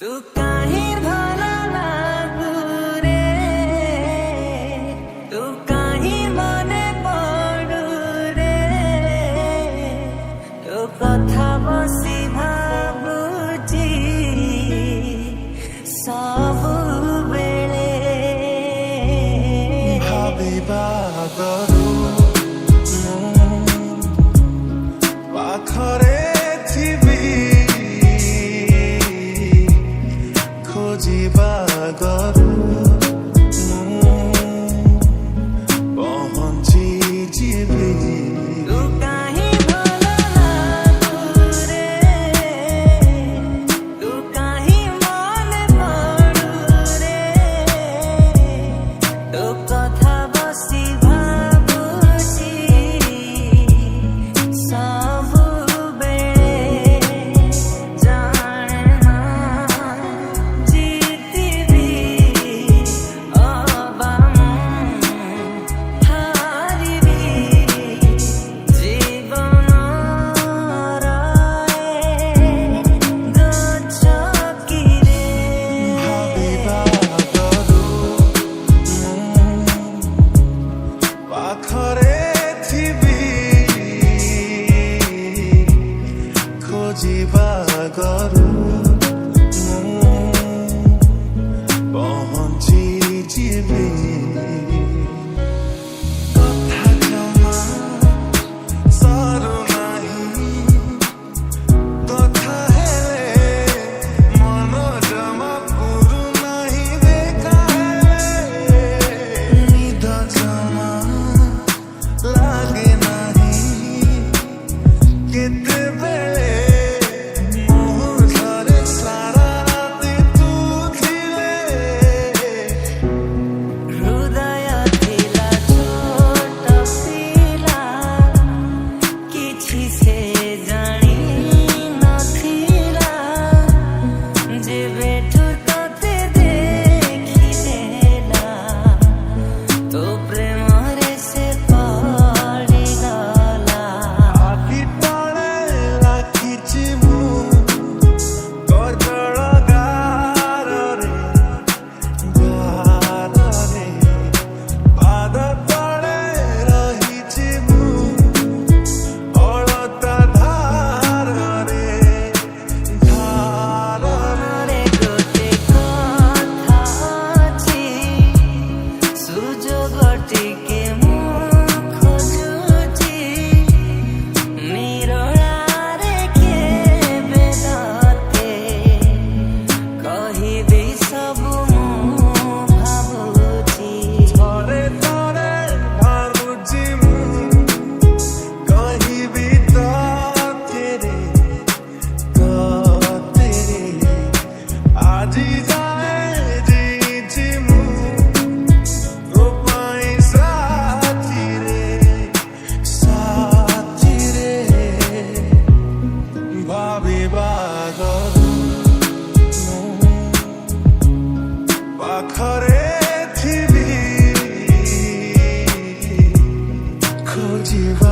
तू काहे भला लागू रे, तू काहे मने पड़ू रे, तो कथा बसी भाबुची सबु बेले भाबिबा गरु पाखरे थिबी खोजिबा गरु पहुँची जीवी तू काहे भला लागू रे, तू काहे मने पड़ू रे, तो कथा बसी भाबुची सबु बेले जाने ना जीतिबी अबाम हारिबी जीवन रहे दो चकिरे भाबिबा गरु पाखरे थिबी खोजिबा गरु पहुँची जीवी कथा जमा सरू नाही कथा हेले मन जमा पुरु नाही देखा हेले निद जमा लागे नाही केतेबेले मोह झरे सारा राति तू थिले हृदय थिला छोट पिला किछि से जानी नथिला जेबेठु तोते देखि देला तो प्रेम रे से पड़ी गला आखि तଳେ ରାଖିଛି ମୁଁ କଜଳ ଗାରରେ ପାଦ ତଳେ ରହିଛି ମୁଁ ଅଳତା ଧାରରେ रे गोटे कथा अछि सुजोग टिके मु खोजुची निरोलारे केबे दते कहिबी सबु मु भाबुची ଥରେ ଥରେ ଭାବୁଛି ମୁଁ କହିବି ତତେ ଆଜି ଯାଏ ଯାଇଛି ମୁଁ ତୋ ପାଇଁ ସାଥିରେ ଭାବିବା ଗରୁ ପାଖରେ ଥିବି ଖୋଜିବା